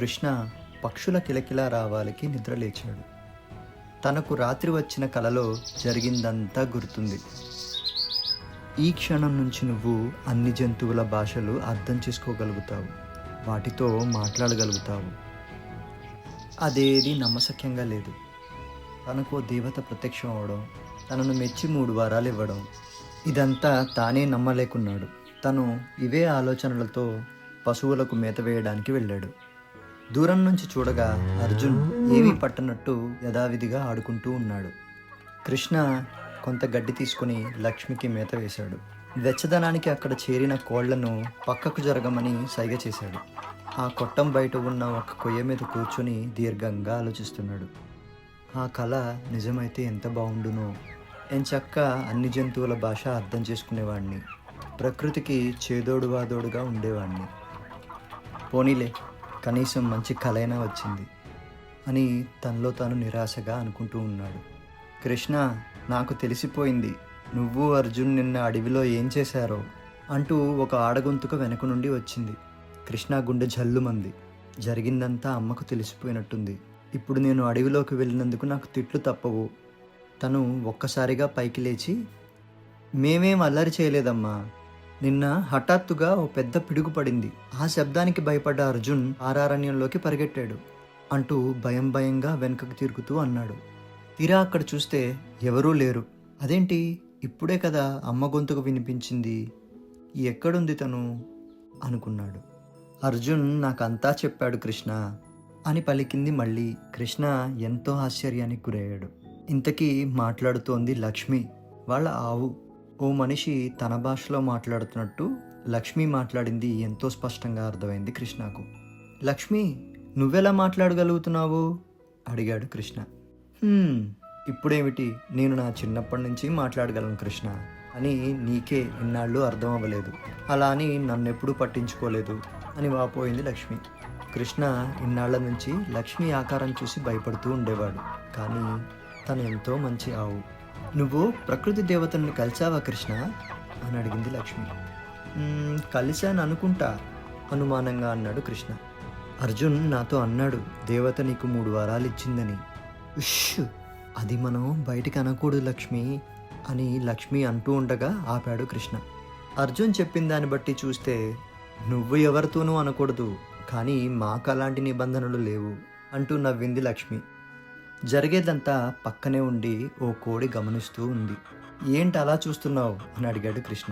కృష్ణ పక్షుల కిలకిలా రావాలికి నిద్రలేచాడు. తనకు రాత్రి వచ్చిన కలలో జరిగిందంతా గుర్తుంది. ఈ క్షణం నుంచి నువ్వు అన్ని జంతువుల భాషలు అర్థం చేసుకోగలుగుతావు, వాటితో మాట్లాడగలుగుతావు. అదేది నమ్మశక్యంగా లేదు. తనకు దేవత ప్రత్యక్షం అవడం, తనను మెచ్చి 3 వారాలు ఇవ్వడం, ఇదంతా తానే నమ్మలేకున్నాడు. తను ఇవే ఆలోచనలతో పశువులకు మేత వేయడానికి వెళ్ళాడు. దూరం నుంచి చూడగా అర్జున్ ఏమీ పట్టనట్టు యథావిధిగా ఆడుకుంటూ ఉన్నాడు. కృష్ణ కొంత గడ్డి తీసుకుని లక్ష్మికి మేత వేశాడు. వెచ్చదనానికి అక్కడ చేరిన కోళ్లను పక్కకు జరగమని సైగ చేశాడు. ఆ కొట్టం బయట ఉన్న ఒక కొయ్య మీద కూర్చొని దీర్ఘంగా ఆలోచిస్తున్నాడు. ఆ కళ నిజమైతే ఎంత బాగుండునో. ఎంచక్క అన్ని జంతువుల భాష అర్థం చేసుకునేవాడిని, ప్రకృతికి చేదోడు వాదోడుగా ఉండేవాడిని. పోనీలే, కనీసం మంచి కలైనా వచ్చింది అని తనలో తాను నిరాశగా అనుకుంటూ ఉన్నాడు. కృష్ణ, నాకు తెలిసిపోయింది నువ్వు అర్జున్ నిన్న అడవిలో ఏం చేశారో అంటూ ఒక ఆడగొంతుక వెనక నుండి వచ్చింది. కృష్ణ గుండె జల్లుమంది. జరిగిందంతా అమ్మకు తెలిసిపోయినట్టుంది. ఇప్పుడు నేను అడవిలోకి వెళ్ళినందుకు నాకు తిట్లు తప్పవు. తను ఒక్కసారిగా పైకి లేచి, మేమేం అల్లరి చేయలేదమ్మా, నిన్న హఠాత్తుగా ఓ పెద్ద పిడుగు పడింది, ఆ శబ్దానికి భయపడ్డ అర్జున్ ఆరారణ్యంలోకి పరిగెట్టాడు అంటూ భయం భయంగా వెనుకకు తిరుగుతూ అన్నాడు. తీరా అక్కడ చూస్తే ఎవరూ లేరు. అదేంటి, ఇప్పుడే కదా అమ్మ గొంతుకు వినిపించింది, ఎక్కడుంది తను అనుకున్నాడు. అర్జున్ నాకంతా చెప్పాడు కృష్ణ అని పలికింది మళ్ళీ. కృష్ణ ఎంతో ఆశ్చర్యానికి గురయ్యాడు. ఇంతకీ మాట్లాడుతోంది లక్ష్మి, వాళ్ళ ఆవు. ఓ మనిషి తన భాషలో మాట్లాడుతున్నట్టు లక్ష్మి మాట్లాడింది ఎంతో స్పష్టంగా అర్థమైంది కృష్ణకు. లక్ష్మి, నువ్వెలా మాట్లాడగలుగుతున్నావు అడిగాడు కృష్ణ. ఇప్పుడేమిటి, నేను నా చిన్నప్పటి నుంచి మాట్లాడగలను కృష్ణ అని నీకే ఇన్నాళ్ళు అర్థం అవ్వలేదు, అలా అని నన్నెప్పుడూ పట్టించుకోలేదు అని వాపోయింది లక్ష్మి. కృష్ణ ఇన్నాళ్ల నుంచి లక్ష్మి ఆకారం చూసి భయపడుతూ ఉండేవాడు. కానీ తను ఎంతో మంచి ఆవు. నువ్వు ప్రకృతి దేవతల్ని కలిసావా కృష్ణ అని అడిగింది లక్ష్మి. కలిశాను అనుకుంటా అనుమానంగా అన్నాడు కృష్ణ. అర్జున్ నాతో అన్నాడు దేవత నీకు 3 వారాలు ఇచ్చిందని. ఉష్, అది మనం బయటికి అనకూడదు లక్ష్మి అని లక్ష్మి అంటూ ఉండగా ఆపాడు కృష్ణ. అర్జున్ చెప్పిన దాన్ని బట్టి చూస్తే నువ్వు ఎవరితోనూ అనకూడదు, కానీ మాకు అలాంటి నిబంధనలు లేవు అంటూ నవ్వింది లక్ష్మి. జరిగేదంతా పక్కనే ఉండి ఓ కోడి గమనిస్తూ ఉంది. ఏంటి అలా చూస్తున్నావు అని అడిగాడు కృష్ణ.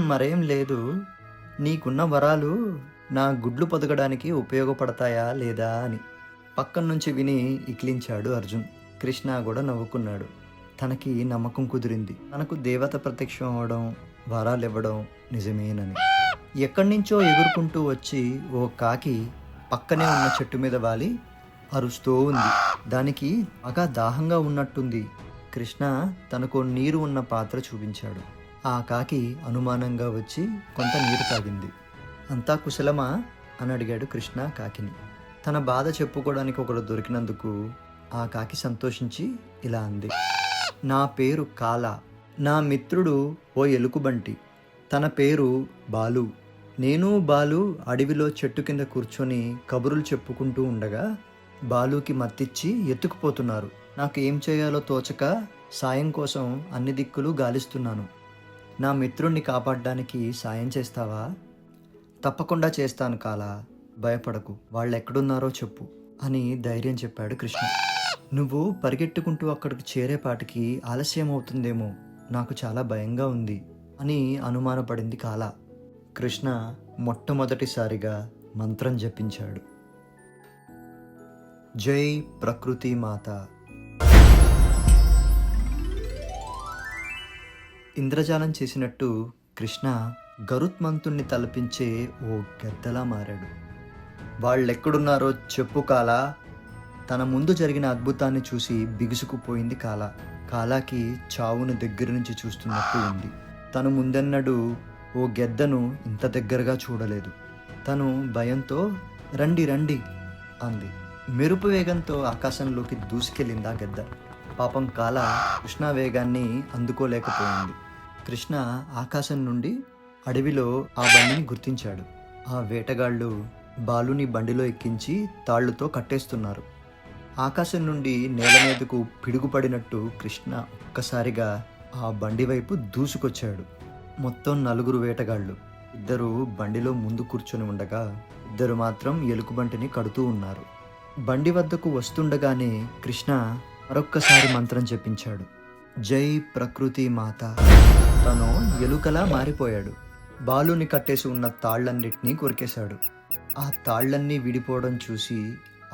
మరేం లేదు, నీకున్న వరాలు నా గుడ్లు పొదగడానికి ఉపయోగపడతాయా లేదా అని పక్కన నుంచి విని ఇక్లించాడు అర్జున్. కృష్ణ కూడా నవ్వుకున్నాడు. తనకి నమ్మకం కుదిరింది, తనకు దేవత ప్రత్యక్షం అవ్వడం, వరాలు ఇవ్వడం నిజమేనని. ఎక్కడి నుంచో ఎగురుకుంటూ వచ్చి ఓ కాకి పక్కనే ఉన్న చెట్టు మీద వాలి అరుస్తూ ఉంది. దానికి బాగా దాహంగా ఉన్నట్టుంది. కృష్ణ తనకు నీరు ఉన్న పాత్ర చూపించాడు. ఆ కాకి అనుమానంగా వచ్చి కొంత నీరు తాగింది. అంతా కుశలమా అని అడిగాడు కృష్ణ కాకిని. తన బాధ చెప్పుకోవడానికి ఒకడు దొరికినందుకు ఆ కాకి సంతోషించి ఇలా అంది. నా పేరు కాల, నా మిత్రుడు ఓ ఎలుకబంటి, తన పేరు బాలు. నేను బాలు అడవిలో చెట్టు కింద కూర్చొని కబుర్లు చెప్పుకుంటూ ఉండగా బాలుకి మత్తిచ్చి ఎత్తుకుపోతున్నారు. నాకు ఏం చేయాలో తోచక సాయం కోసం అన్ని దిక్కులు గాలిస్తున్నాను. నా మిత్రుణ్ణి కాపాడడానికి సాయం చేస్తావా? తప్పకుండా చేస్తాను కాలా, భయపడకు, వాళ్ళు ఎక్కడున్నారో చెప్పు అని ధైర్యం చెప్పాడు కృష్ణ. నువ్వు పరిగెట్టుకుంటూ అక్కడికి చేరేపాటికి ఆలస్యం అవుతుందేమో, నాకు చాలా భయంగా ఉంది అని అనుమానపడింది కాల. కృష్ణ మొట్టమొదటిసారిగా మంత్రం జపించాడు. జై ప్రకృతి మాత. ఇంద్రజాలం చేసినట్టు కృష్ణ గరుత్మంతుణ్ణి తలపించే ఓ గద్దలా మారాడు. వాళ్ళెక్కడున్నారో చెప్పు కాలా. తన ముందు జరిగిన అద్భుతాన్ని చూసి బిగుసుకుపోయింది కాల. కాలాకి చావును దగ్గర నుంచి చూస్తున్నట్టు ఉంది. తను ముందెన్నడూ ఓ గెద్దను ఇంత దగ్గరగా చూడలేదు. తను భయంతో రండి రండి అంది. మెరుపు వేగంతో ఆకాశంలోకి దూసుకెళ్ళింది ఆ గెద్ద. పాపం కాల కృష్ణ వేగాన్ని అందుకోలేకపోయింది. కృష్ణ ఆకాశం నుండి అడవిలో ఆ బండిని గుర్తించాడు. ఆ వేటగాళ్ళు బాలుని బండిలో ఎక్కించి తాళ్లతో కట్టేస్తున్నారు. ఆకాశం నుండి నేల మీదకు పిడుగుపడినట్టు కృష్ణ ఒక్కసారిగా ఆ బండి వైపు దూసుకొచ్చాడు. మొత్తం 4 వేటగాళ్ళు. 2 బండిలో ముందు కూర్చొని ఉండగా 2 మాత్రం ఎలుకబంటిని కడుతూ ఉన్నారు. బండి వద్దకు వస్తుండగానే కృష్ణ మరొక్కసారి మంత్రం చెప్పించాడు. జై ప్రకృతి మాత. తను ఎలుకలా మారిపోయాడు. బాలుని కట్టేసి ఉన్న తాళ్లన్నిటినీ కొరికేశాడు. ఆ తాళ్లన్నీ విడిపోవడం చూసి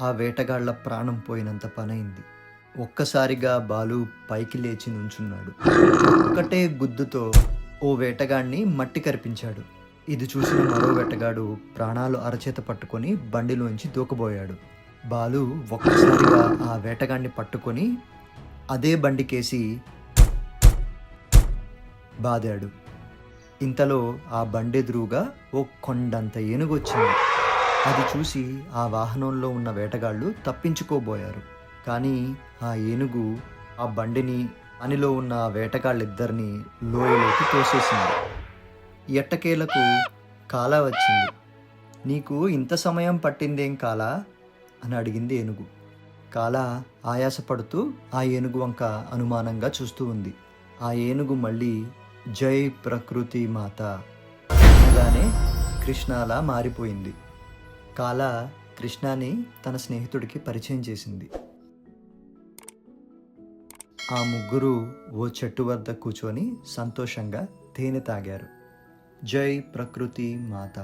ఆ వేటగాళ్ల ప్రాణం పోయినంత పనైంది. ఒక్కసారిగా బాలు పైకి లేచి నుంచున్నాడు. ఒక్కటే గుద్దుతో ఓ వేటగాడిని మట్టి కరిపించాడు. ఇది చూసిన మరో వేటగాడు ప్రాణాలు అరచేత పట్టుకొని బండిలోంచి దూకబోయాడు. బాలు ఒక్కసారిగా ఆ వేటగాడిని పట్టుకొని అదే బండికేసి బాదాడు. ఇంతలో ఆ బండెదురుగా ఓ కొండంత ఏనుగు వచ్చింది. అది చూసి ఆ వాహనంలో ఉన్న వేటగాళ్ళు తప్పించుకోబోయారు. కానీ ఆ ఏనుగు ఆ బండిని అనిలో ఉన్న ఆ వేటగాళ్ళిద్దరినీ లోయలోకి తోసేసింది. ఎట్టకేలకు కాలా వచ్చింది. నీకు ఇంత సమయం పట్టిందేం కాలా అని అడిగింది ఏనుగు. కాలా ఆయాసపడుతూ ఆ ఏనుగు వంక అనుమానంగా చూస్తూ ఉంది. ఆ ఏనుగు మళ్ళీ జై ప్రకృతి మాత అనగానే కృష్ణలా మారిపోయింది. కాలా కృష్ణని తన స్నేహితుడికి పరిచయం చేసింది. ఆ ముగ్గురు ఓ చెట్టు వద్ద కూర్చొని సంతోషంగా తేనె తాగారు. జై ప్రకృతి మాత.